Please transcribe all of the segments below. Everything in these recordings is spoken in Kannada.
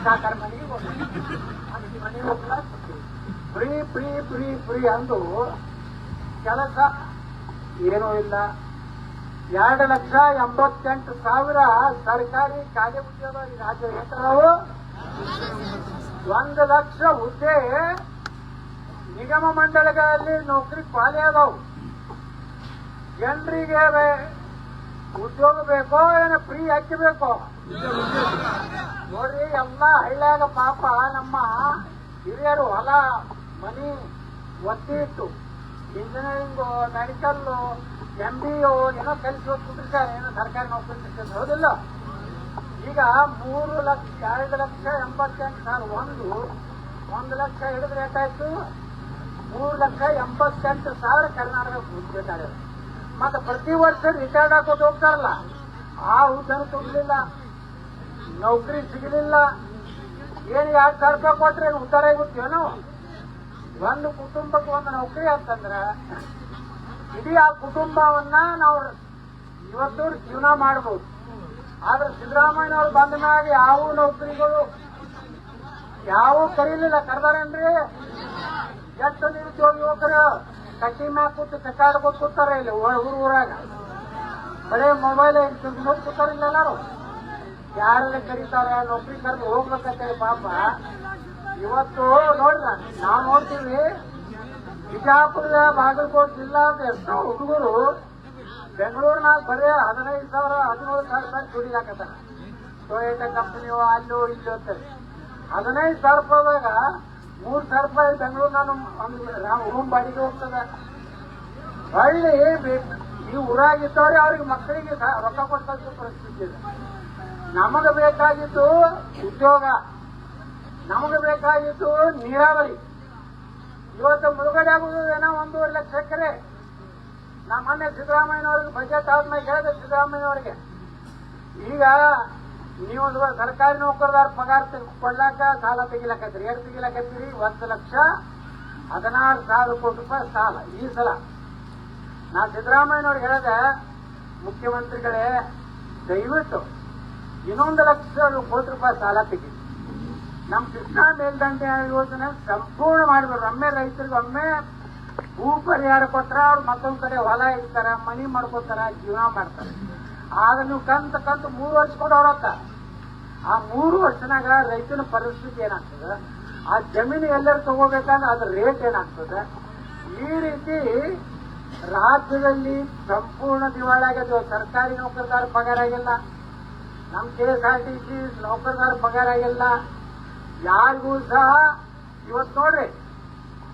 ಸಾಕಾರ ಮನೆಗೆ ಹೋಗ್ಬೇಕು, ಅದಕ್ಕೆ ಮನೆಗೆ ಹೋಗ್ಲಾ ಫ್ರೀ ಫ್ರೀ ಫ್ರೀ ಫ್ರೀ ಅಂದು ಕೆಲಸ ಏನೂ ಇಲ್ಲ. 2,88,000 ಸರ್ಕಾರಿ ಖಾಲಿ ಉದ್ಯೋಗ ಈ ರಾಜ್ಯ ನಾವು 1 ಲಕ್ಷ ಹುದ್ದೆ ನಿಗಮ ಮಂಡಳಿಗಳಲ್ಲಿ ನೌಕರಿ ಖಾಲಿ ಅದಾವು. ಜನರಿಗೆ ಉದ್ಯೋಗ ಬೇಕೋ ಏನೋ ಫ್ರೀ ಹಾಕಿಬೇಕೋ ನೋಡ್ರಿ. ಎಲ್ಲ ಹಳ್ಳ್ಯಾಗ ಪಾಪ ನಮ್ಮ ಹಿರಿಯರು ಹೊಲ ಮನಿ ಒತ್ತಿ ಇಟ್ಟು ಇಂಜಿನಿಯರಿಂಗು ಮೆಡಿಕಲ್ಲು MBA ಏನೋ ಕಲಿಸಿ ಹೋಗ್ತಿದ್ರಿ ಸರ್, ಏನೋ ಸರ್ಕಾರಿ ನೌಕರಿ ಸಿಗ್ತದೆ ಹೌದಿಲ್ಲ. ಈಗ 2,88,000 1 ಲಕ್ಷ ಹಿಡಿದ್ರೆ ಎಷ್ಟಾಯ್ತು? 3,88,000 ಕರ್ನಾಟಕ ಹುದ್ದೆದಾರೆ. ಮತ್ತೆ ಪ್ರತಿ ವರ್ಷ ರಿಟೈರ್ಡ್ ಹಾಕೋದು ಹೋಗ್ತಾರಲ್ಲ, ಆ ಹುದ್ದೆನೂ ತುಂಬಲಿಲ್ಲ, ನೌಕರಿ ಸಿಗಲಿಲ್ಲ. ಏನು 2,000 ರೂಪಾಯಿ ಕೊಟ್ರೆ ಉದ್ದಾರ ಆಗುತ್ತೇನೋ? ಒಂದು ಕುಟುಂಬಕ್ಕೆ ಒಂದು ನೌಕರಿ ಅಂತಂದ್ರೆ ಇಡೀ ಆ ಕುಟುಂಬವನ್ನ ನಾವು ಇವತ್ತು ಜೀವನ ಮಾಡಬಹುದು. ಆದ್ರೆ ಸಿದ್ದರಾಮಯ್ಯನವ್ರು ಬಂದ ಮ್ಯಾಗ ಯಾವ ನೌಕರಿಗಳು ಯಾವ ಕರೀಲಿಲ್ಲ. ಕರ್ದಾರೇನ್ರಿ? ಎಷ್ಟು ನಿರುದ್ಯೋಗ ಯುವಕರು ಕಟ್ಟಿ ಮ್ಯಾಗ ಕೂತು ಕಟ್ಟಾಡ್ಕೊತ ಕೂತಾರ ಇಲ್ಲಿ ಊರಾಗ, ಬರೇ ಮೊಬೈಲ್ ನೋಡಿ ಕೂತಾರಿಲ್ಲ ಎಲ್ಲಾರು. ಯಾರೆಲ್ಲ ಕರೀತಾರ ನೌಕರಿ ಕರೆದು ಹೋಗ್ಬೇಕಂತೇಳಿ ಪಾಪ. ಇವತ್ತು ನೋಡ್ರ ನಾವು ನೋಡ್ತೀವಿ ಬಿಜಾಪುರದ ಬಾಗಲಕೋಟೆ ಜಿಲ್ಲಾದ ಎಷ್ಟೋ ಹುಡುಗರು ಬೆಂಗಳೂರಿನಾಗ ಬರೀ 15,000 17,000 ರೂಪಾಯಿ ದುಡಿಲಾಕತ್ತಾರ. ಟೊಯೋಟಾ ಕಂಪನಿಯೋ ಅಲ್ಲೋ ಇಲ್ಲೋ ಅಂತ 15,000 ರೂಪಾಯಿದಾಗ 3,000 ರೂಪಾಯಿ ಬೆಂಗಳೂರಿನ ಒಂದು ರೂಮ್ ಬಾಡಿಗೆ ಹೋಗ್ತದ. ಹಳ್ಳಿ ಈ ಊರಾಗಿದ್ದವ್ರೆ ಅವ್ರಿಗೆ ಮಕ್ಕಳಿಗೆ ರೊಕ್ಕ ಕೊಡ್ತಕ್ಕ ಪರಿಸ್ಥಿತಿ ಇದೆ. ನಮಗೆ ಬೇಕಾಗಿದ್ದು ಉದ್ಯೋಗ, ನಮಗೆ ಬೇಕಾಗಿದ್ದು ನೀರಾವರಿ. ಇವತ್ತು ಮುಳುಗಡೆ ಆಗುವುದು ಏನೋ 1.5 ಲಕ್ಷ ಎಕರೆ. ನಾ ಮೊನ್ನೆ ಸಿದ್ದರಾಮಯ್ಯನವ್ರಿಗೆ ಬಜೆಟ್ ಆದ್ಮೇಲೆ ಹೇಳಿದೆ ಸಿದ್ದರಾಮಯ್ಯನವರಿಗೆ, ಈಗ ನೀವೊಂದು ಸರ್ಕಾರಿ ನೌಕರದಾರ ಪಗಾರ ಕೊಡ್ಲಾಕ ಸಾಲ ತೆಗಿಲಕತ್ತೀರಿ. ಎಷ್ಟು ತೆಗಿಲಕತ್ತೀರಿ? 1,16,000 ಕೋಟಿ ರೂಪಾಯಿ ಸಾಲ ಈ ಸಲ. ನಾ ಸಿದ್ದರಾಮಯ್ಯನವ್ರಿಗೆ ಹೇಳಿದೆ, ಮುಖ್ಯಮಂತ್ರಿಗಳೇ ದಯವಿಟ್ಟು ಇನ್ನೊಂದು 1 ಲಕ್ಷ ಕೋಟಿ ರೂಪಾಯಿ ಸಾಲ ತೆಗಿ. ನಮ್ಮ ಕೃಷ್ಣಾ ಮೇಲ್ದಂಡೆ ಯೋಜನೆ ಸಂಪೂರ್ಣ ಮಾಡಿದ್ರು. ಒಮ್ಮೆ ರೈತರಿಗೆ ಒಮ್ಮೆ ಭೂ ಪರಿಹಾರ ಕೊಟ್ರ ಅವ್ರು ಮತ್ತೊಂದ್ ಕಡೆ ಹೊಲ ಇಡ್ತಾರ, ಮನಿ ಮಾಡ್ಕೋತಾರ, ಜೀವನ ಮಾಡ್ತಾರೆ. ಆಗ ನೀವು ಕಂತ 3 ವರ್ಷ ಕೊಡೋರತ್ತ. ಆ 3 ವರ್ಷನಾಗ ರೈತನ ಪರಿಸ್ಥಿತಿ ಏನಾಗ್ತದೆ, ಆ ಜಮೀನು ಎಲ್ಲರೂ ತಗೋಬೇಕಂದ್ರೆ ಅದ್ರ ರೇಟ್ ಏನಾಗ್ತದೆ. ಈ ರೀತಿ ರಾಜ್ಯದಲ್ಲಿ ಸಂಪೂರ್ಣ ದಿವಾಳಿ ಆಗಿದೆ. ಸರ್ಕಾರಿ ನೌಕರದಾರ ಪಗಾರ ಆಗಿಲ್ಲ, ನಮ್ಮ KSRTC ನೌಕರದಾರ ಪಗಾರ ಆಗಿಲ್ಲ, ಯಾರಿಗೂ ಸಹ. ಇವತ್ತು ನೋಡ್ರಿ,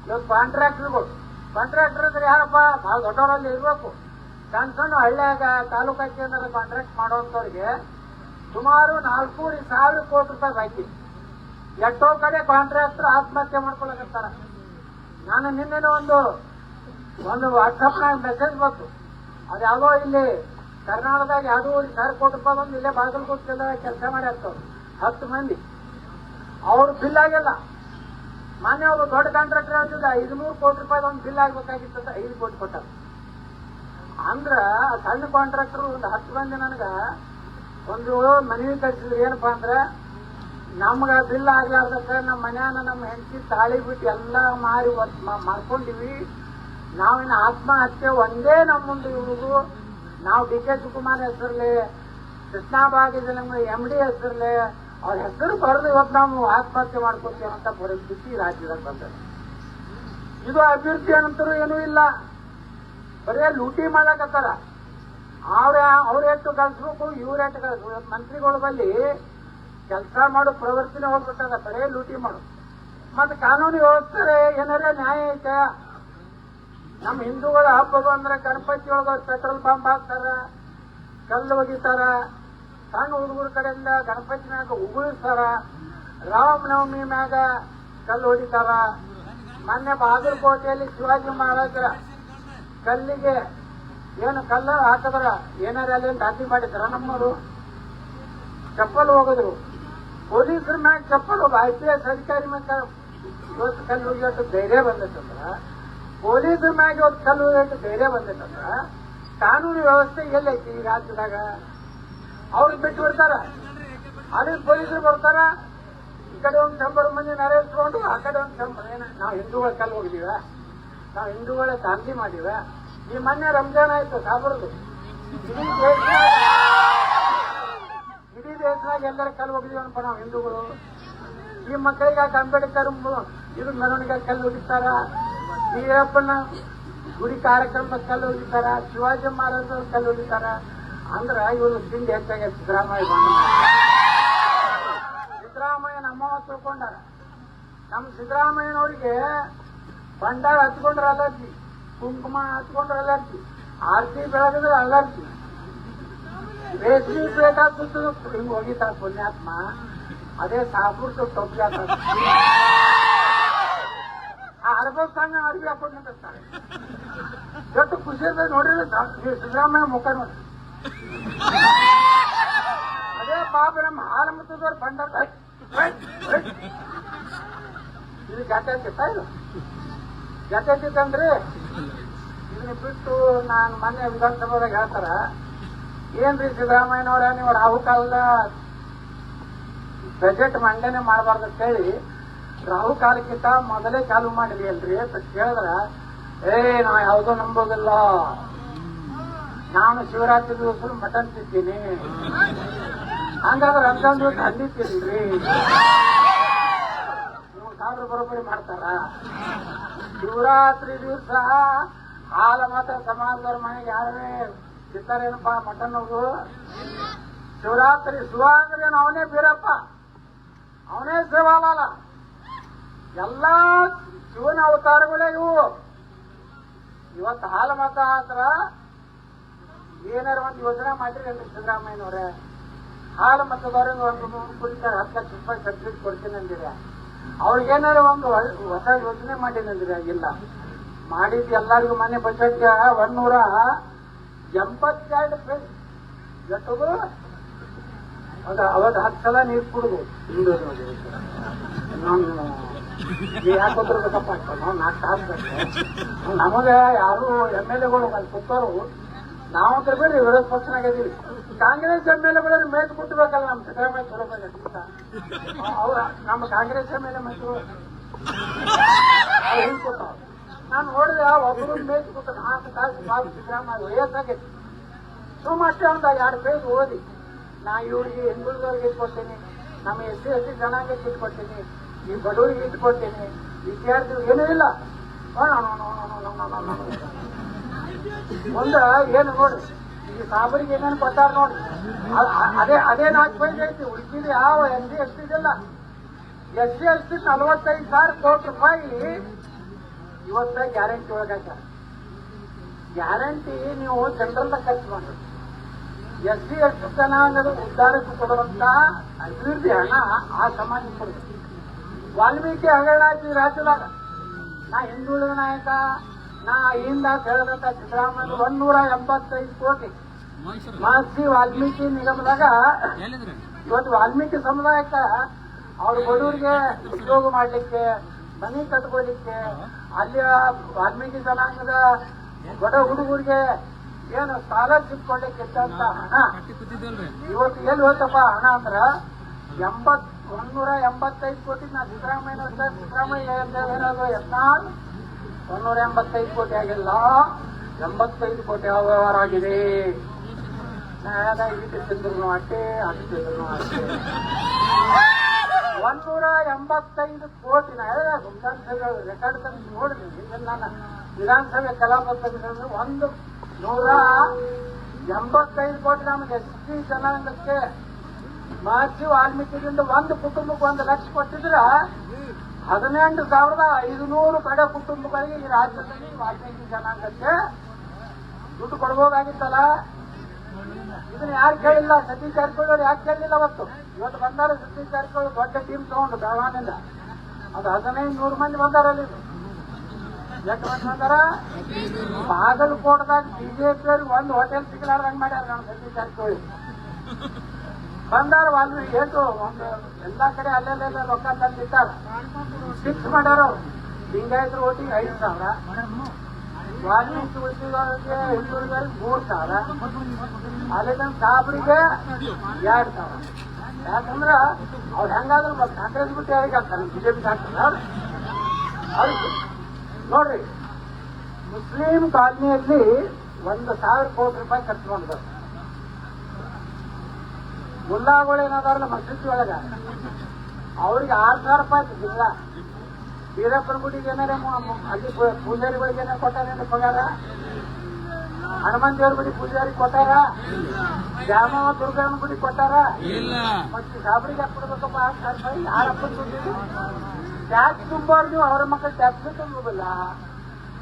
ಇವತ್ತು ಕಾಂಟ್ರಾಕ್ಟರ್ ಅಂದ್ರೆ ಯಾರಪ್ಪ? ಬಹಳ ದೊಡ್ಡವರಲ್ಲಿ ಇರ್ಬೇಕು. ಸಣ್ಣ ಸಣ್ಣ ಹಳ್ಳಿಯಾಗ ತಾಲೂಕಾ ಕೇಂದ್ರ ಕಾಂಟ್ರಾಕ್ಟ್ ಮಾಡುವಂತವ್ರಿಗೆ ಸುಮಾರು 4,500 ಕೋಟಿ ರೂಪಾಯಿ ಬಾಕಿ. ಎಷ್ಟೋ ಕಡೆ ಕಾಂಟ್ರಾಕ್ಟರ್ ಆತ್ಮಹತ್ಯೆ ಮಾಡ್ಕೊಳಕತ್ತಾರ. ನಾನು ನಿನ್ನೆ ಒಂದು ವಾಟ್ಸಪ್ನಾಗ ಮೆಸೇಜ್ ಬಂತು. ಅದು ಯಾವುದೋ ಇಲ್ಲಿ ಕರ್ನಾಟಕದಾಗ 2,500 ಕೋಟಿ ರೂಪಾಯಿ ಬಂದು ಇಲ್ಲೇ ಬಾಗಲಕೋಟೆ ಜಿಲ್ಲೆದಾಗ ಕೆಲಸ ಮಾಡಿ ಆಗ್ತವ್ರು 10 ಮಂದಿ. ಅವ್ರು ಬಿಲ್ ಆಗಿಲ್ಲ. ಮೊನ್ನೆ ಒಬ್ಬ ದೊಡ್ಡ ಕಾಂಟ್ರಾಕ್ಟರ್ ಹೇಳ್ತಿದ್ದ 500 ಕೋಟಿ ರೂಪಾಯಿ ಒಂದು ಬಿಲ್ ಆಗ್ಬೇಕಾಗಿತ್ತಂತ 5 ಕೋಟಿ ಕೊಟ್ಟ. ಅಂದ್ರ ಸಣ್ಣ ಕಾಂಟ್ರಾಕ್ಟರ್ ಒಂದು 10 ಮಂದಿ ನನಗ ಒಂದು ಮನವಿ ಕಳಿಸಿದ್ರು. ಏನಪ್ಪಾ ಅಂದ್ರ, ನಮ್ಗ ಬಿಲ್ ಆಗ್ಲಾರ್ದಕ್ಕ ನಮ್ಮ ಮನ್ಯಾನ ನಮ್ಮ ಹೆಂಡತಿ ತಾಳಿ ಬಿಟ್ಟು ಎಲ್ಲ ಮಾರಿ ಮಾಡ್ಕೊಂಡಿವಿ. ನಾವಿನ್ನ ಆತ್ಮಹತ್ಯೆ ಒಂದೇ ನಮ್ಮ ಮುಂದೆ ಇರುವುದು. ನಾವು DK ಶಿವಕುಮಾರ್ ಹೆಸರ್ಲಿ, ಕೃಷ್ಣಾ ಭಾಗ್ಯದ MD ಹೆಸರ್ಲಿ ಅವ್ರ ಹೆಸರು ಬರೆದು ಇವತ್ತು ನಾವು ಆತ್ಮಹತ್ಯೆ ಮಾಡ್ಕೊತೀವಿ ಅಂತ ಪರಿಸ್ಥಿತಿ ರಾಜ್ಯದಾಗ ಬಂದರೆ. ಇದು ಅಭಿವೃದ್ಧಿ ಅಂತರೂ ಏನೂ ಇಲ್ಲ, ಬರೀ ಲೂಟಿ ಮಾಡಕತ್ತಾರ. ಅವ್ರ ಎಷ್ಟು ಕಳಿಸ್ಬೇಕು, ಇವ್ರ ಎಷ್ಟು ಕಳಿಸ್ಬೇಕು. ಮಂತ್ರಿಗಳ ಬಲ್ಲಿ ಕೆಲಸ ಮಾಡೋ ಪ್ರವೃತ್ತಿನೇ ಹೋಗ್ಬಿಟ್ಟದ, ಬರೀ ಲೂಟಿ ಮಾಡು. ಮತ್ತೆ ಕಾನೂನು ವ್ಯವಸ್ಥೆ ಏನಾರ ನ್ಯಾಯ ಐತೆ? ನಮ್ಮ ಹಿಂದೂಗಳ ಹಬ್ಬಗಳು ಅಂದ್ರೆ ಗಣಪತಿ ಒಳಗ ಪೆಟ್ರೋಲ್ ಪಂಪ್ ಹಾಕ್ತಾರ, ಕಲ್ಲು ಒಗಿತಾರ, ಸಣ್ಣ ಹುಡುಗರ ಕಡೆಯಿಂದ ಗಣಪತಿ ಮ್ಯಾಗ ಉಗುಳಿಸ್ತಾರ, ರಾಮನವಮಿ ಮ್ಯಾಗ ಕಲ್ಲು ಹೊಡಿತಾರ. ಮೊನ್ನೆ ಬಾಗಲಕೋಟೆಯಲ್ಲಿ ಶಿವಾಜಿ ಮಹಾರಾಜರ ಕಲ್ಲಿಗೆ ಏನು ಕಲ್ಲ ಹಾಕಿದ್ರ ಏನಾರ ಅಲ್ಲಿ ದಾಟಿ ಮಾಡಿದ್ರ ನಮ್ಮವರು ಚಪ್ಪಲ್ ಹೋಗಿದ್ರು. ಪೊಲೀಸರ ಮ್ಯಾಗ ಚಪ್ಪಲ್ ಒಬ್ಬ IPS ಅಧಿಕಾರಿ ಮ್ಯಾಗ ಇವತ್ತು ಕಲ್ಲು ಹೋಗಿಟ್ಟು ಧೈರ್ಯ ಬಂದೈತಂದ್ರ, ಪೊಲೀಸರ ಮ್ಯಾಗ ಇವತ್ತು ಕಲ್ಲು ಹೋಗಿಟ್ಟು ಧೈರ್ಯ ಬಂದೈತಂದ್ರ ಕಾನೂನು ವ್ಯವಸ್ಥೆ ಎಲ್ಲೈತಿ ಈ ರಾಜ್ಯದಾಗ? ಅವ್ರಿಗೆ ಬಿಟ್ಟು ಬಿಡ್ತಾರ, ಅಲ್ಲಿ ಪೊಲೀಸರು ಬರ್ತಾರ, ಈ ಕಡೆ ಒಂದು 100 ಮಂದಿ ನೆರೆಸ್ಕೊಂಡು ಆ ಕಡೆ ಒಂದು ನಾವು ಹಿಂದೂಗಳ ಕಲ್ ಹೋಗಿದೀವ, ನಾವು ಹಿಂದೂಗಳ ಗಾಂಧಿ ಮಾಡಿವ. ಈ ಮೊನ್ನೆ ರಂಜಾನ್ ಆಯ್ತು ಸಾಬರದು, ಇಡೀ ದೇಶದಾಗ ಎಲ್ಲರ ಕಲ್ ಹೋಗಿದೀವನಪ್ಪ ನಾವು ಹಿಂದೂಗಳು. ಈ ಮಕ್ಕಳಿಗೆ ಅಂಬೇಡ್ಕರ್ ಇದು ಮೆರವಣಿಗೆ ಕಲ್ಲು ಹೊಡಿತಾರ, ವೀರಪ್ಪನ ಗುಡಿ ಕಾರ್ಯಕ್ರಮದ ಕಲ್ಲು ಹೊಡಿತಾರ, ಶಿವಾಜಿ ಮಹಾರಾಜ ಕಲ್ಲು ಹೊಡಿತಾರ. ಅಂದ್ರ ಇವರು ತಿಂಡಿ ಹೆಚ್ಚಾಗಿ ಸಿದ್ದರಾಮಯ್ಯ ಸಿದ್ದರಾಮಯ್ಯನ ಅಮ್ಮವ ತಿಳ್ಕೊಂಡಾರ. ನಮ್ಮ ಸಿದ್ದರಾಮಯ್ಯನವ್ರಿಗೆ ಬಂಡಾರ ಹಚ್ಕೊಂಡ್ರೆ ಅಲರ್ಜಿ, ಕುಂಕುಮ ಹಚ್ಕೊಂಡ್ರೆ ಅಲರ್ಜಿ, ಆರತಿ ಬೆಳಗಿದ್ರೆ ಅಲರ್ಜಿ, ರೇಷ್ಮೆ ಬೇಕಾದ್ದು ಹಿಂಗ್ ಹೋಗಿತಾರ ಪುಣ್ಯಾತ್ಮ. ಅದೇ ಸಾಪುರ್ತು ಟೊಪ್ಪಿ ಹಾಕೋದು, ಆ ಅರ್ಬಕ್ ಸಣ್ಣ ಅರ್ಬಿ ಹಾಕೊಂಡು ನಿಂತಿರ್ತಾರೆ. ಎಷ್ಟು ಖುಷಿ ಇರ್ತದೆ ನೋಡಿದ್ರೆ ಸಿದ್ದರಾಮಯ್ಯ ಮುಖ ನೋಡಿ. ಅದೇ ಪಾಪ ನಮ್ಮ ಹಾಲು ಮುತ್ತದವ್ರು ಬಂಡಾರ ಇದು ಜಾತ್ಯತೀತ, ಇದು ಜಾತ್ಯತೀತ ಅಂದ್ರೆ ಇದನ್ನ ಬಿಟ್ಟು ನಾನು ಮೊನ್ನೆ ವಿಧಾನಸಭಾದಾಗ ಹೇಳ್ತಾರ, ಏನ್ರಿ ಸಿದ್ದರಾಮಯ್ಯನವರ ನೀವು ರಾಹು ಕಾಲದ ಬಜೆಟ್ ಮಂಡನೆ ಮಾಡಬಾರ್ದು ಅಂತ ಹೇಳಿ ರಾಹು ಕಾಲಕ್ಕಿಂತ ಮೊದಲೇ ಚಾಲು ಮಾಡಿರಿ ಅಲ್ರಿ ಅಂತ ಕೇಳಿದ್ರ, ನಾ ಯಾವುದೋ ನಂಬೋದಿಲ್ಲ, ನಾನು ಶಿವರಾತ್ರಿ ದಿವಸ ಮಟನ್ ತಿಂತೀನಿ, ಹಂಗಾದ್ರೆ ರಂಜಾನ್ ದಿವಸ ಹಂದಿ ತಿನ್ರಿ, ನೀವು ಸಾವಿರ ಬರೋಬ್ಬರಿ ಮಾಡ್ತಾರ. ಶಿವರಾತ್ರಿ ದಿವಸ ಹಾಲ ಮಾತ್ರ ಸಮಾಜದವ್ರ ಮನೆಗೆ ಯಾರೇ ತಿಂತಾರೇನಪ್ಪ ಮಟನ್ ಅವರು. ಶಿವರಾತ್ರಿ ಶಿವಾಂದ್ರೇನು ಅವನೇ ಬೀರಪ್ಪ, ಅವನೇ ಶಿವಾಲಾಲ, ಎಲ್ಲಾ ಶಿವನ ಅವತಾರಗಳೇ ಇವು. ಇವತ್ತು ಹಾಲ ಮತ ಹತ್ರ ಏನಾರ ಒಂದು ಯೋಜನೆ ಮಾಡಿರಿ ಅಂದ್ರೆ ಸಿದ್ದರಾಮಯ್ಯನವ್ರೆ, ಹಾಲು ಮತದವ್ರಿಗೆ ಒಂದು ಕುರಿತಾರೆ 10 ಲಕ್ಷ ರೂಪಾಯಿ ಸಬ್ಸಿಡಿ ಕೊಡ್ತೀನಿ ಅಂದಿರ, ಅವ್ರಿಗೇನಾರ ಒಂದು ಹೊಸ ಯೋಜನೆ ಮಾಡಿದಂದಿರ? ಇಲ್ಲ. ಮಾಡಿದ್ದು ಎಲ್ಲರಿಗೂ ಮನೆ ಬಜೆಟ್ಗೆ 182 ಪೇಜ್ ಜಟ್ಟದು ಅವತ್ತು 10 ಸಲ ನೀರು ಕುಡುದು ಹಿಂದೂ ನಾನು ಯಾಕೋದ್ರ ಬೇಕಪ್ಪ ನಾವು 4 ತಾಸು ಬೇಕು. ನಮಗೆ ಯಾರು MLA-ಗಳು ಅಲ್ಲಿ ಕೂತವರು ನಾವಂತ್ರ ಬೇರೆ ವಿರೋಧ ಪಕ್ಷನಾಗಿದ್ದೀವಿ. ಕಾಂಗ್ರೆಸ್ MLA-ಗಳು ಮೇಟ್ ಬಿಟ್ಟಬೇಕಲ್ಲ ನಮ್ಮ ಸಿದ್ದರಾಮಯ್ಯ ಚಲೋದಾಗ ಅವ್ರ ನಮ್ಮ ಕಾಂಗ್ರೆಸ್ MLA ಮೈತ್ರು ಹಿಂಗ್ ಕೂತಾವ. ನಾನು ನೋಡಿದೆ ಒಬ್ಬರು ಮೇಟ್ ಕೂತ 4 ತಾಸು ಬಾಬು ಸಿದ್ದರಾಮಯ್ಯ ವಯಸ್ಸಾಗೈತಿ. ಸುಮ್ಮಷ್ಟೇ ಒಂದು 2 ಪೇಜ್ ಓದಿ, ನಾ ಇವ್ರಿಗೆ ಹಿಂದುಳಿದವ್ರಿಗೆ ಇಟ್ಕೊಡ್ತೀನಿ, ನಮ್ಮ SC ಜನಾಂಗಕ್ಕೆ ಇಟ್ಕೊಡ್ತೀನಿ, ಈ ಬಡವರಿಗೆ ಇಟ್ಕೊಡ್ತೀನಿ, ವಿದ್ಯಾರ್ಥಿಗಳು ಏನೂ ಇಲ್ಲ. ಮುಂದ ಏನು ನೋಡ್ರಿ, ಈ ಸಾಬರಿಗೆ ಏನೇನು ಕೊಟ್ಟಾರ ನೋಡ್ರಿ, ಅದೇ 4 ಪೇಜ್ ಐತಿ. ಉಳಿದಿದ್ದು ಯಾವ SC ST ಇಲ್ಲ. SC ST 45,000 ಕೋಟಿ ರೂಪಾಯಿ ಇವತ್ತ ಗ್ಯಾರಂಟಿ ಒಳಗಾಕ್ಯಾರ. ಗ್ಯಾರಂಟಿ ನೀವು ಜನರಲ್ದಾಗ ಖರ್ಚು ಮಾಡ್ರಿ. SC ST ಜನಾಂಗದ ಉದ್ಧಾರಕ್ಕೆ ಕೊಡುವಂತ ಅಭಿವೃದ್ಧಿ ಹಣ ಆ ಸಮಾಜಕ್ಕೆ ಕೊಡಬೇಕು. ವಾಲ್ಮೀಕಿ ಹಗರಣ ಆಯ್ತು ಈ ರಾಜ್ಯದಾಗ. ನಾ ಹಿಂದುಳಿದ ನಾಯಕ, ನಾ ಹಿಂದ ಹೇಳಿದಂತ ಸಿದ್ದರಾಮಯ್ಯ 185 ಕೋಟಿ ಮಹರ್ಷಿ ವಾಲ್ಮೀಕಿ ನಿಗಮದಾಗ ಇವತ್ತು ವಾಲ್ಮೀಕಿ ಸಮುದಾಯಕ್ಕ ಅವ್ರ ಬಡವರಿಗೆ ಉದ್ಯೋಗ ಮಾಡ್ಲಿಕ್ಕೆ, ಮನೆ ಕಟ್ಕೊಳ್ಳಿಕ್ಕೆ, ಅಲ್ಲಿಯ ವಾಲ್ಮೀಕಿ ಜನಾಂಗದ ಬಡ ಹುಡುಗರಿಗೆ ಏನು ಸ್ಕಾಲರ್ಶಿಪ್ ಕೊಡ್ಲಿಕ್ಕೆ ಇದ್ದಂತ ಹಣ ಇವತ್ತು ಎಲ್ಲಿ ಹೋಯ್ತಪ್ಪ ಹಣ ಅಂದ್ರ 185 ಕೋಟಿ. ನಾ ಸಿದ್ದರಾಮಯ್ಯ ಏನಾದ್ರು 185 ಕೋಟಿ ಆಗಿಲ್ಲ, 85 ಕೋಟಿ ವ್ಯವಹಾರ ಆಗಿದೆ. ಇದು ತಿಂದ್ರು ಅಷ್ಟೇ, ಅದು ತಿಂದ್ರು ಅಷ್ಟೇ. 185 ಕೋಟಿ. ನಾ ಹೇಳಿದ ವಿಧಾನಸಭೆ ರೆಕಾರ್ಡ್ ತಂದು ನೋಡಿದ್ವಿ. ನನ್ನ ವಿಧಾನಸಭೆ ಕಲಾಪ 185 ಕೋಟಿ ನಮಗೆ SC ಜನಾಂಗಕ್ಕೆ ಮಹರ್ಷಿ ವಾಲ್ಮೀಕಿದಿಂದ ಒಂದು ಕುಟುಂಬಕ್ಕೆ 1 ಲಕ್ಷ ಕೊಟ್ಟಿದ್ರ 18,500 ಕಡೆ ಕುಟುಂಬಗಳಿಗೆ ಈ ರಾಜ್ಯದಲ್ಲಿ ವಾಲ್ಮೀಕಿ ಜನಾಂಗಕ್ಕೆ ದುಡ್ಡು ಕೊಡ್ಬೋದಾಗಿತ್ತಲ್ಲ. ಇದನ್ನ ಯಾರು ಕೇಳಿಲ್ಲ? ಸತೀಶ್ ಜಾರಕಿಹೊಳಿ ಯಾಕೆ ಕೇಳಲಿಲ್ಲ? ಇವತ್ತು ಬಂದಾರ ಸತೀಶ್ ಜಾರಕಿಹೊಳಿ ದೊಡ್ಡ ಟೀಮ್ ತಗೊಂಡು ಬೆಳಗಾವಿಯಿಂದ. ಅದು 1,500 ಮಂದಿ ಬಂದಾರಲ್ಲಿ. ಎಷ್ಟು ಮಂದಿ ಬಂದಾರ? ಬಾಗಲಕೋಟದಾಗ BJP ಅವ್ರಿಗೆ ಒಂದು ಹೋಟೆಲ್ ಸಿಗಲಾರ್ದಂಗ್ ಮಾಡ್ಯಾರ ನಾನು ಸತೀಶ್ ಜಾರಕಿಹೊಳಿ. ಬಂದಾರ ವಾಲ್ಮೀಕಿ ಎಷ್ಟು ಒಂದು ಎಲ್ಲಾ ಕಡೆ ಅಲ್ಲೆಲ್ಲ ರೊಕ್ಕ ತಂದಿಟ್ಟಾರ. ಫಿಕ್ಸ್ ಮಾಡ್ಯಾರ ಅವ್ರು. ಲಿಂಗಾಯತರ ಓಟಿಗೆ 5,000, ವಾಲ್ಮೀಕಿ ಉಳಿದವರಿಗೆ ಹಿಂದುಳಿದವರಿಗೆ 3,000, ಅಲ್ಲಿಂದ ಸಾಬ್ರಿಗೆ 2,000. ಯಾಕಂದ್ರ ಅವ್ರು ಹೆಂಗಾದ್ರೂ ಕಾಂಗ್ರೆಸ್ ಬಿಟ್ಟು ಯಾರಿಗೆ ಹಾಕ್ತಾರೆ, ಬಿಜೆಪಿ ಹಾಕ್ತಾರ ಅವ್ರಿಗೆ. ನೋಡ್ರಿ, ಮುಸ್ಲಿಂ ಕಾಲನಿಯಲ್ಲಿ 1,000 ಕೋಟಿ ರೂಪಾಯಿ ಖರ್ಚು ಮಾಡಿದ್ರು. ಮುಲ್ಲಾಗಳೇನಾದಾರಲ್ಲ ಮಸೀದಿ ಒಳಗ ಅವ್ರಿಗೆ 6,000 ರೂಪಾಯಿ ತಿಂಗಳ. ಬೀರಪ್ಪನ ಗುಡಿಗೆ ಏನಾರ ಅಲ್ಲಿ ಪೂಜಾರಿಗಳಿಗೆ ಏನಾರ ಕೊಟ್ಟಾರೇನು ಪಗಾರ? ಹನುಮಂತ ದೇವ್ರ ಗುಡಿ ಪೂಜಾರಿ ಕೊಟ್ಟಾರ? ದ್ಯಾಮವ್ವ ದುರ್ಗಮ್ಮನ ಗುಡಿ ಕೊಟ್ಟಾರ? ಮತ್ತೆ ಸಾಬರಿಗೆ ಹಾಕ್ಬಿಡ್ಬೇಕಪ್ಪ 6,000 ರೂಪಾಯಿ. ಯಾರಪ್ಪನ ದುಡ್ಡಿದೆ? ಟ್ಯಾಕ್ಸ್ ತುಂಬೋರು ನೀವು ಅವ್ರ ಮಕ್ಕಳು ಟ್ಯಾಕ್ಸ್ ತುಂಬುದಿಲ್ಲ,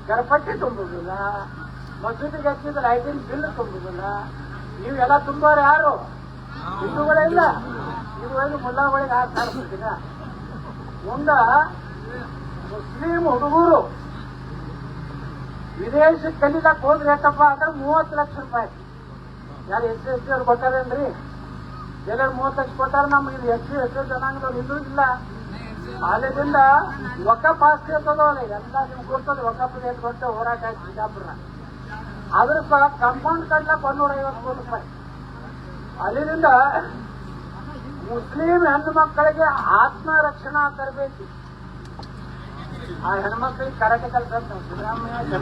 ಗಣಪತಿ ತುಂಬುದಿಲ್ಲ, ಮಸೂದಿಗೆ ಹಚ್ಚಿದ ಲೈಟಿಂಗ್ ಬಿಲ್ ತುಂಬುದಿಲ್ಲ. ನೀವೆಲ್ಲ ತುಂಬೋರು ಯಾರು? ಹಿಂದೂಗಳೇ ಇಲ್ಲ. ಇದುವರೆಗೆ ಮುಲ್ಲಾಗಳಿಗೆ 6,000 ಕೊಡ್ತೀರ. ಮುಂದ ಮುಸ್ಲಿಂ ಹುಡುಗರು ವಿದೇಶಕ್ಕೆ ಕಲಿದಕ್ಕೆ ಹೋದ್ರೆ ಎಷ್ಟಪ್ಪ ಅಂದ್ರೆ 30 ಲಕ್ಷ ರೂಪಾಯಿ. ಯಾರು SC ST ಅವ್ರು ಕೊಟ್ಟಾರೇನ್ರಿ? ಎಲ್ಲರೂ 30 ಲಕ್ಷ ಕೊಟ್ಟಾರ. ನಮ್ಗೆ ಇದು SC ST ಜನಾಂಗದವ್ರು ಇನ್ನೂ ಇಲ್ಲ. ಅಲ್ಲಿಂದ ವಕಫ್ ಆಸ್ತಿ ಅಂತದವಲ್ಲ, ಎಲ್ಲ ನಿಮ್ಗೆ ಗೊತ್ತದ ವಕಫ್ ರೇಟ್ ಕೊಟ್ಟು ಹೋರಾಟ ಆಯ್ತು ಬಿಜಾಪುರ. ಅದ್ರ ಕಂಪೌಂಡ್ ಕಟ್ಲಕ್ಕೆ 150 ಕೋಟಿ ರೂಪಾಯಿ. ಅಲ್ಲಿಂದ ಮುಸ್ಲಿಂ ಹೆಣ್ಣು ಮಕ್ಕಳಿಗೆ ಆತ್ಮರಕ್ಷಣಾ ತರಬೇತಿ. ಆ ಹೆಣ್ಮಕ್ಳಿಗೆ ಕರಾಟೆ ಕಲ್ಸ ಸಿದ್ದರಾಮಯ್ಯ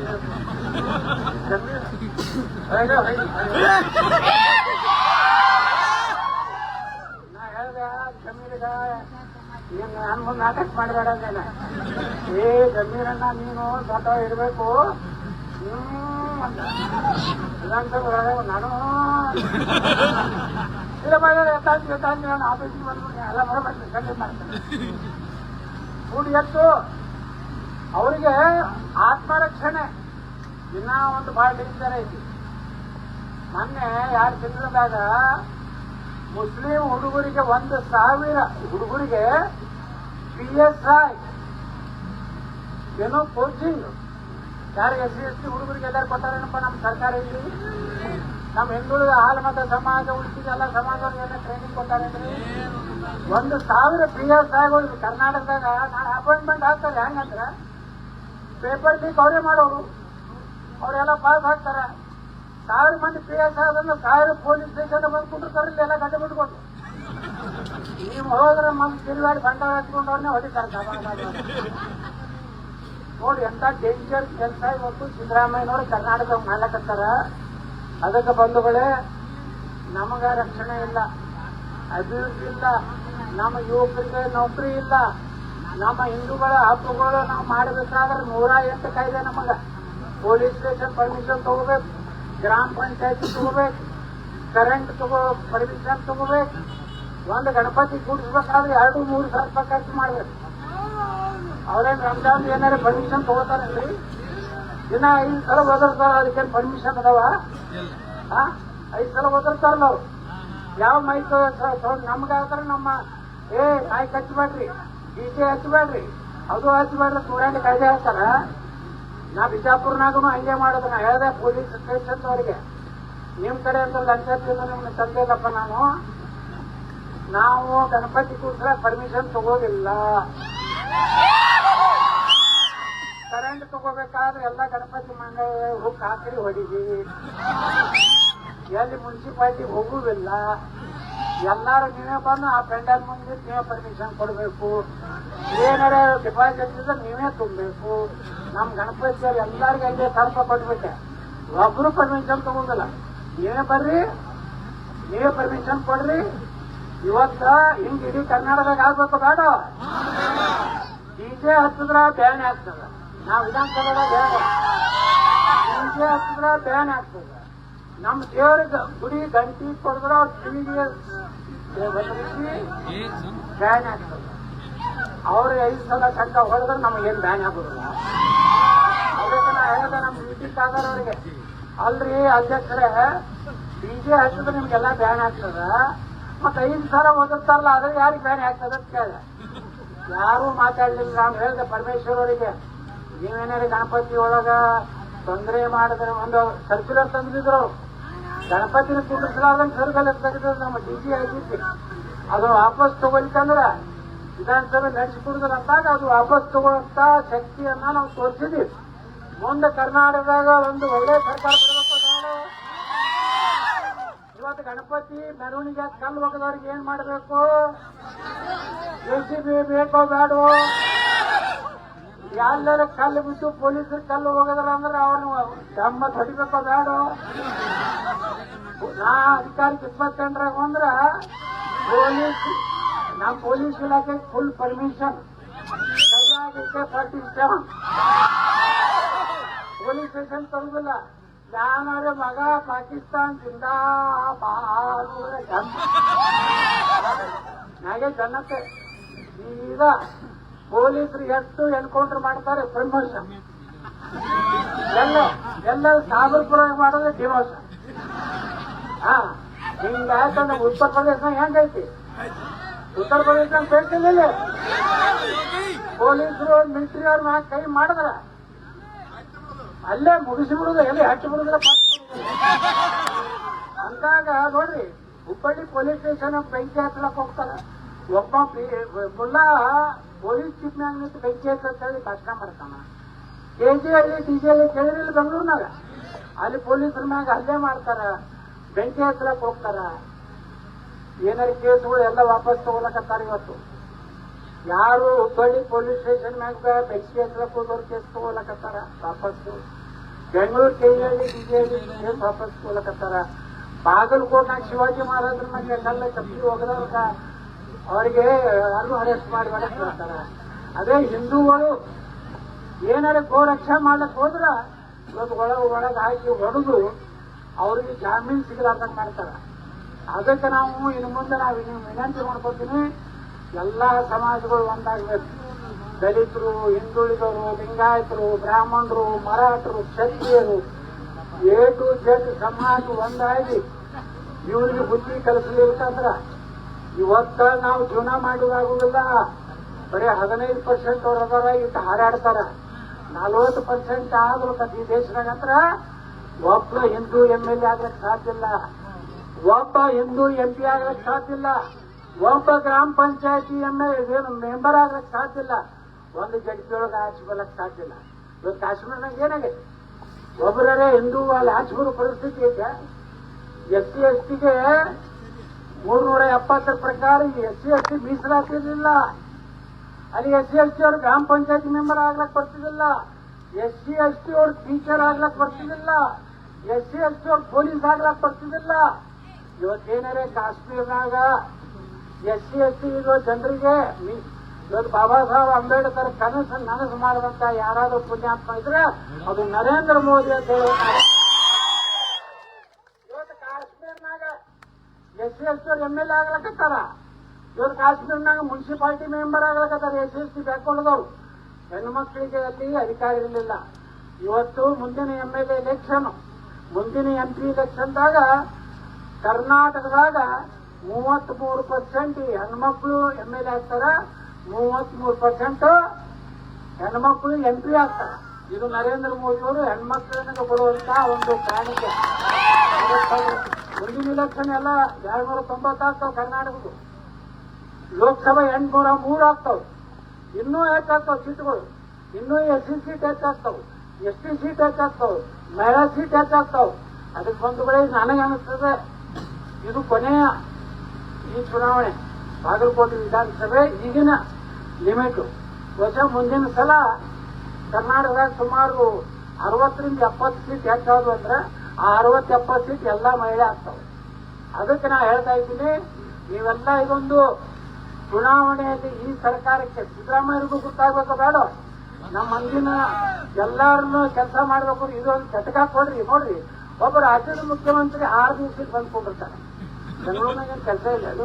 ನಾ ಹೇಳ್ದೆ ಜಮೀರಿಗ ನೀನ್ ನನ್ ಮುಂದೆ ನಾಟಕ ಮಾಡಬೇಡ ಅಂದೇನ. ಜಮೀರನ್ನ ನೀನು ಸ್ವತಃ ಇರ್ಬೇಕು. ನಾನು ಇಲ್ಲ ನಾನು ಆಫೀಸಿಗೆ ಬಂದ್ಬಿಟ್ಟು ಎಲ್ಲ ಬರಬೇಕು ಕಂಪ್ಲೀಟ್ ಮಾಡ್ತೇನೆ. ಕೂಡಿ ಎತ್ತು ಅವರಿಗೆ ಆತ್ಮರಕ್ಷಣೆ ದಿನ ಒಂದು ಬಹಳ ಡೇಂಜರ್ ಐತಿ. ಮೊನ್ನೆ 2 ತಿಂಗಳದಾಗ ಮುಸ್ಲಿಂ ಹುಡುಗರಿಗೆ 1,000 ಹುಡುಗರಿಗೆ PSI ಏನೋ ಕೋಚಿಂಗ್. ಯಾರು SC ST ಹುಡುಗರಿಗೆ ಎಲ್ಲರೂ ಕೊಟ್ಟಾರೇನಪ್ಪ ನಮ್ಮ ಸರ್ಕಾರ ಇಲ್ಲಿ? ನಮ್ಮ ಹಿಂದುಳಿದ ಹಾಲು ಮತ್ತು ಸಮಾಜ ಉಳಿಸಿದ ಎಲ್ಲ ಸಮಾಜವ್ರಿಗೆ ಏನೋ ಟ್ರೈನಿಂಗ್ ಕೊಟ್ಟಾರೇನ್ರಿ? 1,000 PSIಗಳು ಕರ್ನಾಟಕದಾಗ ನಾಳೆ ಅಪಾಯಿಂಟ್ಮೆಂಟ್ ಆಗ್ತಾರೆ. ಹೆಂಗಂದ್ರೆ ಪೇಪರ್ ಲೀಕ್ ಅವರೇ ಮಾಡೋರು, ಅವರೆಲ್ಲ ಪಾಸ್ ಆಗ್ತಾರೆ. 1000 ಮಂದಿ PSI ಆದ್ರೆ 1000 ಪೊಲೀಸ್ ಸ್ಟೇಷನ್ ಬಂದ್ಕೊಂಡಿರ್ತಾರೆ. ಎಲ್ಲ ಗಡ್ಡೆ ಬಿಟ್ಕೊಂಡು ನೀವು ಹೋದ್ರೆ ಮಂದಿ ತಿರುಗಾಡಿ ಬಂಡಾರ ಹಚ್ಕೊಂಡವ್ರನ್ನೇ ಹೊಡಿತಾರೆ. ನೋಡಿ ಎಂತ ಡೇಂಜರ್ ಕೆಲಸ ಇವತ್ತು ಸಿದ್ದರಾಮಯ್ಯನವರು ಕರ್ನಾಟಕ ಮಾಡ್ಲಕತ್ತಾರ. ಅದಕ್ಕೆ ಬಂಧುಗಳೇ, ನಮಗ ರಕ್ಷಣೆ ಇಲ್ಲ, ಅಭಿವೃದ್ಧಿ ಇಲ್ಲ, ನಮ್ಮ ಯುವಕರಿಗೆ ನೌಕರಿ ಇಲ್ಲ. ನಮ್ಮ ಹಿಂದೂಗಳ ಹಕ್ಕುಗಳು ನಾವು ಮಾಡಬೇಕಾದ್ರೆ 108 ಕಾಯ್ದೆ ನಮಗ. ಪೊಲೀಸ್ ಸ್ಟೇಷನ್ ಪರ್ಮಿಷನ್ ತಗೋಬೇಕು, ಗ್ರಾಮ ಪಂಚಾಯತಿ ತಗೋಬೇಕು, ಕರೆಂಟ್ ಪರ್ಮಿಷನ್ ತಗೋಬೇಕು. ಒಂದು ಗಣಪತಿ ಕೂಡಿಸ್ಬೇಕಾದ್ರೆ 2-3 ಸಾವಿರ ರೂಪಾಯಿ ಖರ್ಚು ಮಾಡ್ಬೇಕು. ಅವ್ರೇನ್ ರಂಜಾನ್ ಏನಾರ ಪರ್ಮಿಷನ್ ತಗೋತಾರೇನ್ರಿ? ದಿನ 5 ಸಲ ಒದರ್ತಾರ. ಅದಕ್ಕೇನು ಪರ್ಮಿಷನ್ ಅದಾವ? 5 ಸಲ ಒದರ್ತಾರಲ್ಲ ಅವ್ರು. ಯಾವ ಮೈಕ್ ನಮ್ಗಾದ್ರೆ ನಮ್ಮ ನಾಯಿ ಹಚ್ಚಬೇಡ್ರಿ, DJ ಹಚ್ಚಬೇಡ್ರಿ, ಅದು ಹಚ್ಚಬೇಡ್ರಿ, 108 ಕಾಯ್ದೆ ಹೇಳ್ತಾರ. ನಾ ಬಿಜಾಪುರ್ನಾಗೂ ಹಂಗೆ ಮಾಡೋದು. ನಾ ಹೇಳ್ದೆ ಪೊಲೀಸ್ ಸ್ಟೇಷನ್ ಅವರಿಗೆ, ನಿಮ್ ಕಡೆ ಅಂತ ಲಂಚ ನಿಮ್ಗೆ ತಂದಿಲ್ಲಪ್ಪ ನಾನು. ನಾವು ಗಣಪತಿ ಕೂಡ್ಸ್ರ ಪರ್ಮಿಷನ್ ತಗೋದಿಲ್ಲ. ಕರೆಂಟ್ ತಗೋಬೇಕಾದ್ರೆ ಎಲ್ಲ ಗಣಪತಿ ಮಂಡಳ ಹುಕ್ ಹಾಕಿ ಹೊಡಿದೀವಿ. ಎಲ್ಲಿ ಮುನ್ಸಿಪಾಲಿಟಿ ಹೋಗುವುದಿಲ್ಲ. ಎಲ್ಲಾರು ನೀವೇ ಬಂದು ಆ ಪೆಂಡಲ್ ಮುಂದೆ ನೀವೇ ಪರ್ಮಿಷನ್ ಕೊಡಬೇಕು. ಏನಾರ ಡಿಪಾಸಿಟ್ ಇದ್ರೆ ನೀವೇ ತುಂಬಬೇಕು. ನಮ್ ಗಣಪತಿಯವ್ರು ಎಲ್ಲರಿಗೂ ಅಲ್ಲಿ ಸ್ವಲ್ಪ ಕೊಟ್ಬಿಟ್ಟೆ, ಒಬ್ರು ಪರ್ಮಿಷನ್ ತಗೋದಿಲ್ಲ. ನೀವೇ ಬರ್ರಿ, ನೀವೇ ಪರ್ಮಿಷನ್ ಕೊಡ್ರಿ. ಇವತ್ತ ಹಿಂಗ್ ಇಡೀ ಕರ್ನಾಟಕದಾಗ ಆಗ್ಬೇಕು ಬೇಡ? DJ ಹಚ್ಚಿದ್ರ ಬ್ಯಾನ್ ಆಗ್ತದ. ನಾವು ವಿಧಾನಸಭೆದಾಗ DJ ಹಚ್ಚಿದ್ರ ಬ್ಯಾನ್ ಆಗ್ತದ. ನಮ್ಮ ದೇವರಿಗೆ ಗುಡಿ ಗಂಟಿ ಕೊಡಿದ್ರ ಅವ್ರ ಕಿವಿಗೆ ಬ್ಯಾನ್ ಆಗ್ತದ. ಅವ್ರಿಗೆ 5 ಸಲ ಗಂಟ ಹೊಡೆದ್ರೆ ನಮಗೇನು ಬ್ಯಾನ್ ಆಗೋದಿಲ್ಲ. ಅದಕ್ಕೆ ನಾ ಹೇಳಿದ ನಮ್ಮ ಮೀಟಿಂಗ್ ಆದವ್ರಿಗೆ, ಅಲ್ರಿ ಅಧ್ಯಕ್ಷರೇ, DJ ಹಚ್ಚಿದ್ರೆ ನಿಮ್ಗೆಲ್ಲ ಬ್ಯಾನ್ ಆಗ್ತದ, ಮತ್ತೆ 5 ಸಲ ಓದಿರ್ತಾರಲ್ಲ ಅದ್ರ ಯಾರಿಗೆ ಬ್ಯಾನ್ ಆಗ್ತದ ಅಂತ ಕೇಳಿದೆ. ಯಾರೂ ಮಾತಾಡ್ಲಿಲ್ಲ. ನಾನು ಹೇಳಿದೆ ಪರಮೇಶ್ವರ್ ಅವರಿಗೆ, ನೀವೇನಾರ ಗಣಪತಿ ಒಳಗ ತೊಂದರೆ ಮಾಡಿದ್ರೆ ಒಂದು ಸರ್ಕ್ಯುಲರ್ ತಂದಿದ್ರು. ಗಣಪತಿನ ಕುಂಡಿಸಲಾರ್ದಂಗೆ ಸರ್ಕಲ್ ತೆಗೆದ್ರೆ ನಮ್ಮ DG ಆಗಿದ್ವಿ. ಅದು ವಾಪಸ್ ತಗೊಳ್ಕಂದ್ರ ವಿಧಾನಸಭೆ ನಡೆಸಿಕೊಡುದ್ರ ಅಂದಾಗ ಅದು ವಾಪಸ್ ತಗೊಳ್ಳಂತ ಶಕ್ತಿಯನ್ನ ನಾವು ತೋರಿಸಿದ್ವಿ. ಮುಂದೆ ಕರ್ನಾಟಕದಾಗ ಒಂದು ಒಳ್ಳೆ ಸರ್ಕಾರ ಬರಬೇಕು. ಇವತ್ತು ಗಣಪತಿ ಮೆರವಣಿಗೆ ಕಲ್ಲು ಒಗದವ್ರಿಗೆ ಏನ್ ಮಾಡಬೇಕು? JCB ಬೇಕೋ ಬೇಡೋ? ಎಲ್ಲರ ಕಲ್ಲು ಬಿದ್ದು ಪೊಲೀಸರು ಕಲ್ಲು ಹೋಗದ್ರ ಅಂದ್ರೆ ಅವ್ರನ್ನ ಗಮ್ಮತ್ ಹೊಡಿಬೇಕೋ ಬೇಡೋ? ನಾ ಅಧಿಕಾರಕ್ಕೆ 28ರಾಗ ಅಂದ್ರ ನಮ್ಮ ಪೊಲೀಸ್ ಇಲಾಖೆಗೆ ಫುಲ್ ಪರ್ಮಿಷನ್, ಸರಿಯಾಗಿ 47 ಪೊಲೀಸ್ ಸ್ಟೇಷನ್ ತರುದಿಲ್ಲ. ಯಾನವ್ರೆ ಮಗ ಪಾಕಿಸ್ತಾನ್ ಜಿಂದಾಬಾದ್ ನಾಗೆ ಜನತೆ ಈಗ ಪೊಲೀಸರು ಎಷ್ಟು ಎನ್ಕೌಂಟರ್ ಮಾಡ್ತಾರೆ ಪ್ರಮೋಷನ್, ಎಲ್ಲ ಸಾಗರ್ಪುರ ಮಾಡೋದ್ರೆ ಡಿಮೋಷನ್. ಹಿಂಗಾಯ್ತು. ನಮ್ಮ ಉತ್ತರ ಪ್ರದೇಶನಾಗ ಹೆಂಗೈತಿ? ಉತ್ತರ ಪ್ರದೇಶನಾಗ ಬೇಕಿಲ್ಲ ಪೊಲೀಸರು ಮಿಲಿಟರಿ ಅವ್ರ ಮ್ಯಾಗ ಕೈ ಮಾಡಿದ್ರ ಅಲ್ಲೇ ಮುಗಿಸಿಬಿಡುದು, ಎಲ್ಲಿ ಹಚ್ಚಿ ಬಿಡುದಿಲ್ಲ, ಅಂದಾಗ ನೋಡ್ರಿ ಹುಬ್ಬಳ್ಳಿ ಪೊಲೀಸ್ ಸ್ಟೇಷನ್ ಬೆಂಕಿ ಹಚ್ಚಲಕ್ ಹೋಗ್ತಾರ. ಒಬ್ಬ ಮುಲ್ಲಾ ಪೊಲೀಸ್ ಚೀಫ್ ಮ್ಯಾಗ ನಿಂತು ಬೆಂಕಿ ಹಚ್ಚ ಹೇಳಿ ಭಾಷಣ ಮಾಡ್ತಾನ. KGಹಳ್ಳಿ DGಹಳ್ಳಿ ಕೇಳಿರಿಲ್ಲ ಬೆಂಗಳೂರಿನಾಗ, ಅಲ್ಲಿ ಪೊಲೀಸರ ಮ್ಯಾಗ ಹಲ್ಲೆ ಮಾಡ್ತಾರ, ಬೆಂಕಿ ಹಚ್ಚಲಕ್ ಹೋಗ್ತಾರ. ಏನಾರ ಕೇಸ್ಗಳು ಎಲ್ಲ ವಾಪಸ್ ತಗೊಳಕತ್ತಾರ. ಇವತ್ತು ಯಾರು ಹುಬ್ಬಳ್ಳಿ ಪೊಲೀಸ್ ಸ್ಟೇಷನ್ ಮ್ಯಾಗ ಬೆಂಕಿ ಹಚ್ಚಲಕ್ ಹೋಗೋರು ಕೇಸ್ ತಗೊಳಕತ್ತಾರ ವಾಪಸ್ಸು. ಬೆಂಗಳೂರು KGಹಳ್ಳಿ DGಹಳ್ಳಿ ಕೇಸ್ ವಾಪಸ್ ತಗೊಳಕತ್ತಾರ. ಬಾಗಲಕೋಟ್ನಾಗ ಶಿವಾಜಿ ಮಹಾರಾಜರ ಮ್ಯಾಗ ಕಲ್ಲ ಕಪ್ಪಿ ಹೋಗದವ್ರ ಅವರಿಗೆ ಯಾರು ಅರೆಸ್ಟ್ ಮಾಡಿ ಒಳಗೆ ಬರ್ತಾರ. ಅದೇ ಹಿಂದೂಗಳು ಏನಾರ ಗೋ ರಕ್ಷಾ ಮಾಡ್ಲಕ್ ಹೋದ್ರ ಇವತ್ತು ಒಳಗೆ ಹಾಕಿ ಹೊಡೆದು ಅವ್ರಿಗೆ ಜಾಮೀನು ಸಿಗಲಾರ್ದಂಗೆ ಮಾಡ್ತಾರ. ಅದಕ್ಕೆ ನಾವು ಇನ್ನು ಮುಂದೆ ವಿನಂತಿ ಮಾಡ್ಕೊತೀನಿ, ಎಲ್ಲಾ ಸಮಾಜಗಳು ಒಂದಾಗಬೇಕು. ದಲಿತರು, ಹಿಂದುಳಿದವರು, ಲಿಂಗಾಯತರು, ಬ್ರಾಹ್ಮಣರು, ಮರಾಠರು, ಕ್ಷತ್ರಿಯರು, A to Z ಸಮಾಜ ಒಂದಾಗಿ ಇವ್ರಿಗೆ ಬುದ್ಧಿ ಕಲಿಸಲಿಕ್ಕಂದ್ರ ಇವತ್ತ ನಾವು ಜೀವನ ಮಾಡುವಾಗುವುದಿಲ್ಲ. ಬರೀ 15% ಅವ್ರು ಅದಾರ, ಇಟ್ಟು ಹಾರಾಡ್ತಾರ. 40% ಆಗ್ಬೇಕಂತ ಈ ದೇಶದಾಗಂದ್ರ ಒಬ್ಬ ಹಿಂದೂ MLA ಆಗ್ಲಿಕ್ಕೆ ಸಾಧ್ಯ ಇಲ್ಲ, ಒಬ್ಬ ಹಿಂದೂ MP ಆಗ್ಲಿಕ್ಕೆ ಸಾಧ್ಯ ಇಲ್ಲ, ಒಬ್ಬ ಗ್ರಾಮ ಪಂಚಾಯತಿ ಮೆಂಬರ್ ಆಗ್ಲಿಕ್ಕೆ ಸಾಧ್ಯ ಇಲ್ಲ, ಒಂದು ಜಡ್ಜಿಯೊಳಗೆ ಆಚೆಗೊಳ್ಳಕ್ ಸಾಧ್ಯ ಇಲ್ಲ. ಇವತ್ತು ಕಾಶ್ಮೀರನಾಗ ಏನಾಗೈತೆ? ಒಬ್ಬರೇ ಹಿಂದೂ ಅಲ್ಲಿ ಆಚೆಬರೋ ಪರಿಸ್ಥಿತಿ ಐತೆ. SC STಗೆ 370 ಪ್ರಕಾರ SC ST ಮೀಸಲಾತಿರ್ಲಿಲ್ಲ. ಅಲ್ಲಿ SC ST ಅವ್ರು ಗ್ರಾಮ ಪಂಚಾಯತಿ ಮೆಂಬರ್ ಆಗ್ಲಕ್ ಬರ್ತಿದಿಲ್ಲ, SC ST ಅವ್ರು ಟೀಚರ್ ಆಗ್ಲಕ್ ಬರ್ತಿದಿಲ್ಲ, SC ST ಅವ್ರು ಪೊಲೀಸ್ ಆಗ್ಲಕ್ ಬರ್ತಿದಿಲ್ಲ. ಇವತ್ತೇನಾರೆ ಕಾಶ್ಮೀರ್ನಾಗ SC ST ಇರೋ ಜನರಿಗೆ ಇವತ್ತು ಬಾಬಾ ಸಾಹೇಬ್ ಅಂಬೇಡ್ಕರ್ ನನಸು ಮಾಡಿದಂತ ಯಾರಾದ್ರೂ ಪುಣ್ಯಾತ್ಮ ಇದ್ರೆ ಅದು ನರೇಂದ್ರ ಮೋದಿ ಅಂತ ಹೇಳಿ. ಇವತ್ತು ಕಾಶ್ಮೀರ್ನಾಗ SC ST ಅವ್ರು MLA ಆಗ್ಲಕತ್ತಾರ. ಇವತ್ತು ಕಾಶ್ಮೀರ್ನಾಗ ಮುನ್ಸಿಪಾಲಿಟಿ ಮೆಂಬರ್ ಆಗ್ಲಕತ್ತಾರ SC ST ಬ್ಯಾಕ್ವರ್ಡ್ದವ್ರು. ಹೆಣ್ಣು ಮಕ್ಕಳಿಗೆ ಅಲ್ಲಿ ಅಧಿಕಾರ ಇರಲಿಲ್ಲ. ಇವತ್ತು ಮುಂದಿನ MLA ಎಲೆಕ್ಷನ್, ಮುಂದಿನ MP ಎಲೆಕ್ಷನ್ದಾಗ ಕರ್ನಾಟಕದಾಗ 33% ಹೆಣ್ಮಕ್ಳು MLA ಆಗ್ತಾರ, 33% ಹೆಣ್ಮಕ್ಳು MP ಆಗ್ತಾರ. ಇದು ನರೇಂದ್ರ ಮೋದಿ ಅವರು ಹೆಣ್ಮಕ್ಳಿಗೆ ಬರುವಂತ ಒಂದು ಕಾಣಿಕೆ. ಮುಂದಿನ ಇಲೆಕ್ಷನ್ ಎಲ್ಲ 290 ಆಗ್ತಾವ ಕರ್ನಾಟಕದ್ದು. ಲೋಕಸಭೆ 803 ಆಗ್ತಾವ. ಇನ್ನೂ ಹೆಚ್ಚಾಗ್ತಾವ ಸೀಟ್ಗಳು, ಇನ್ನೂ SC ಸೀಟ್ ಹೆಚ್ಚಾಗ್ತಾವ, ST ಸೀಟ್ ಹೆಚ್ಚಾಗ್ತಾವ, ಮಹಿಳಾ ಸೀಟ್ ಹೆಚ್ಚಾಗ್ತಾವ. ಅದಕ್ಕೆ ಬಂಧುಗಳೇ ನನಗೆ ಅನಿಸ್ತದೆ ಇದು ಕೊನೆಯ ಈ ಚುನಾವಣೆ. ಬಾಗಲಕೋಟೆ ವಿಧಾನಸಭೆ ಈಗಿನ ಲಿಮಿಟ್. ಹೊಸ ಮುಂದಿನ ಸಲ ಕರ್ನಾಟಕದಾಗ ಸುಮಾರು 60ರಿಂದ 70 ಸೀಟ್ ಹೆಚ್ಚಾದ್ರು ಅಂದ್ರೆ ಆ 60-70 ಸೀಟ್ ಎಲ್ಲಾ ಮಹಿಳೆ ಆಗ್ತಾವೆ. ಅದಕ್ಕೆ ನಾ ಹೇಳ್ತಾ ಇದ್ದೀನಿ, ನೀವೆಲ್ಲ ಇದೊಂದು ಚುನಾವಣೆಯಲ್ಲಿ ಈ ಸರ್ಕಾರಕ್ಕೆ ಸಿದ್ದರಾಮಯ್ಯರಿಗೂ ಗೊತ್ತಾಗಬೇಕು ಬೇಡ, ನಮ್ಮ ಮಂದಿನ ಎಲ್ಲಾರನ್ನು ಕೆಲಸ ಮಾಡಬೇಕು. ಇದೊಂದು ಚಟಕ ಕೊಡ್ರಿ. ನೋಡ್ರಿ, ಒಬ್ಬ ರಾಜ್ಯದ ಮುಖ್ಯಮಂತ್ರಿ 6 ದಿವಸಕ್ಕೆ ಬಂದ್ಕೊಂಡಿರ್ತಾರೆ. ಬೆಂಗಳೂರಿನಾಗ ಕೆಲಸ ಇಲ್ಲ. ಅದು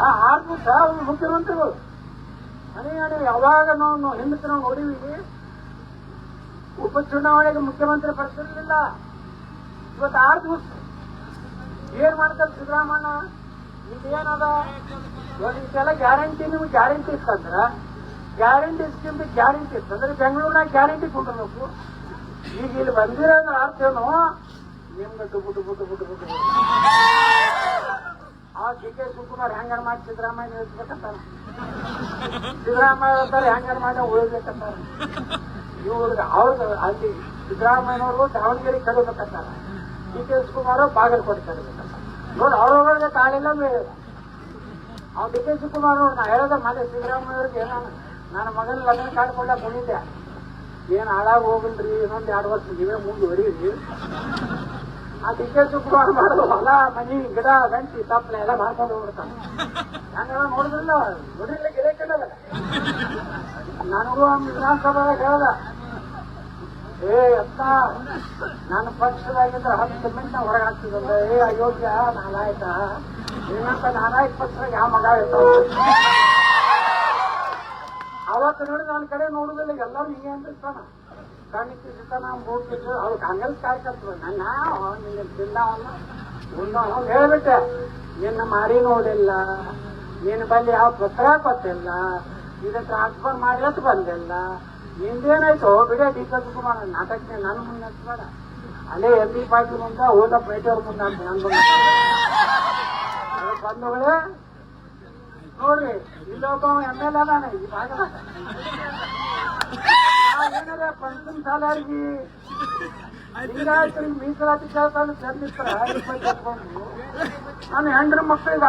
6 ದಿವಸ ಮುಖ್ಯಮಂತ್ರಿಗಳು ಅನೇಕ ಯಾವಾಗ ನಾವು ಹಿಂದಕ್ಕೆ ನಾವು ನೋಡಿವಿ. ಉಪಚುನಾವಣೆಗೆ ಮುಖ್ಯಮಂತ್ರಿ ಬರ್ತಿರ್ಲಿಲ್ಲ. ಇವತ್ತು 6 ದಿವಸ ಏನ್ ಮಾಡ್ತಾರೆ ಸಿದ್ದರಾಮಣ್ಣ? ಇದೇನದ ಇದೆಲ್ಲ ಗ್ಯಾರಂಟಿ. ನಿಮ್ಗೆ ಗ್ಯಾರಂಟಿ ಇತ್ತಂದ್ರ ಗ್ಯಾರಂಟಿ ಸ್ಕೀಮ್ ಗ್ಯಾರಂಟಿ ಇತ್ತಂದ್ರೆ ಬೆಂಗಳೂರಿನಾಗ ಗ್ಯಾರಂಟಿ ಕೊಟ್ಟಿರ್ಬೇಕು. ಈಗ ಇಲ್ಲಿ ಬಂದಿರೋದ್ರ ಅರ್ಥೇನು? ನಿಮ್ಗೆ ಡುಬು ಡುಬು ಡುಬು ಡುಬು ಡುಬು ಆ DK ಶಿವಕುಮಾರ್ ಹೆಂಗಾರ ಮಾಡಿ ಸಿದ್ದರಾಮಯ್ಯ ನಿಲ್ಲಿಸ್ಬೇಕಂತಾರ, ಸಿದ್ದರಾಮಯ್ಯ ಅಂತಾರೆ ಹೆಂಗಾರ ಮಾಡಿ ಉಳಿಬೇಕಂತಾರ. ಇವ್ರಿಗೆ ಅವ್ರಿಗೆ ಅಲ್ಲಿ ಸಿದ್ದರಾಮಯ್ಯನವರು ದಾವಣಗೆರೆ ಕಲಿಬೇಕಂತಾರ, DK ಶಿವಕುಮಾರ್ ಬಾಗಲಕೋಟೆ ಕಲಿಬೇಕಂತಾರ. ನೋಡಿ ಅವ್ರವ್ರಿಗೆ ತಾಳಿಲ್ಲ ಬೇರೆ. ಅವ್ನು ಡಿ ಕೆ ಶಿವಕುಮಾರ್ ನೋಡಿ, ನಾ ಹೇಳೋದ ಮಾಲೆ ಸಿದ್ದರಾಮಯ್ಯವ್ರಿಗೆ ನನ್ನ ಮಗನ ಲಗ್ನ ಕಾಡ್ಕೊಂಡ ಕುಣಿದ್ದೆ, ಏನ್ ಹಾಳಾಗಿ ಹೋಗಲ್ರಿ, ಇನ್ನೊಂದು 2 ವರ್ಷ ನೀವೇ ಮುಂದುವರಿರಿ. ಆ ಡಿ ಕೆ ಶಿವಕುಮಾರ್ ಮಾಡೋದು ಹೊಲ ಮನಿ ಗಿಡ ಗಂಟಿ ತಪ್ಪಲೆ ಎಲ್ಲ ಮಾಡ್ಕೊಂಡು ಹೋಗ್ಬಿಡ್ತಾನೆ. ಹಂಗೆಲ್ಲ ನೋಡಿದ್ರಲ್ಲ, ನೋಡಿರ್ಲಿ ಗಿಡ ಕೆಡಲ್ಲ. ನನಗೂ ವಿಧಾನಸಭೆದಾಗ ಹೇಳ್ದ, ಅತ್ತ ನನ್ನ ಪಕ್ಷದಾಗಿದ್ರೆ 10 ಮಿನಿಟ್ ಹೊರಗೆ ಹಾಕ್ತಿದ್ದಲ್ಲ, ಅಯೋಗ್ಯ ನಾಲಾಯಕ, ಏನಂತ ನಾಲಾಯಕ ಪಕ್ಷದಾಗ ಯಾವ ಮಗ ಇರ್ತಾವ. ಅವತ್ತು ನೋಡಿ ನನ್ನ ಕಡೆ ನೋಡುದಿಲ್ಲ, ಎಲ್ಲರೂ ಹಿಂಗೆ ಅಂದಿರ್ತಾನ, ಕಣ್ಣಿಟ್ಟಿರ್ತಾನ, ಮೂಡ್ತಿದ್ರು. ಅವ್ರು ಕಾಂಗ್ರೆಸ್ ಕಾರ್ಯಕರ್ತರು ನನ್ನ ತಿಂದವನ್ನ ಅವ್ನು ಹೇಳ್ಬಿಟ್ಟೆ, ನಿನ್ನ ಮಾರಿ ನೋಡಿಲ್ಲ, ನಿನ್ನ ಬಲ್ಲಿ ಯಾವ ಪತ್ರ ಗೊತ್ತಿಲ್ಲ, ಇದು ಟ್ರಾನ್ಸ್ಫರ್ ಮಾಡ್ಲತ್ ಬಂದಿಲ್ಲ, ನಿಂದೇನಾಯ್ತು ಬಿಡೇ ಡಿ ಕೆ ಶಿವಕುಮಾರ್ ನಾಟಕಕ್ಕೆ ನನ್ನ ಮುಂದೆ ಹಚ್ಬೇಡ, ಅಲ್ಲೇ ಎಂ ಬಿ ಪಾಟೀಲ್ ಮುಂದೆ ಹೋದ ಪೇಟೆಯವ್ರ ಮುಂದೆ ಅಂತ ನನ್ ಬಂಧುಗಳೇ. ನೋಡ್ರಿ, ಇಲ್ಲೊಬ್ಬ MLA ಅದಾನ ಈ ಭಾಗದಾಗ, ಏನಾರ ಪಂಚಮ್ ಸಾಲಾಗಿ ಹಿಂಗಾಯ್ತು ಮೀಸಲಾತಿ ಕೇಳ್ತಾನೆ ಚಂದಿಸ್ತಾರ 20 ನನ್ನ ಹೆಂಡ್ರ ಮಕ್ಕಳಿಗೆ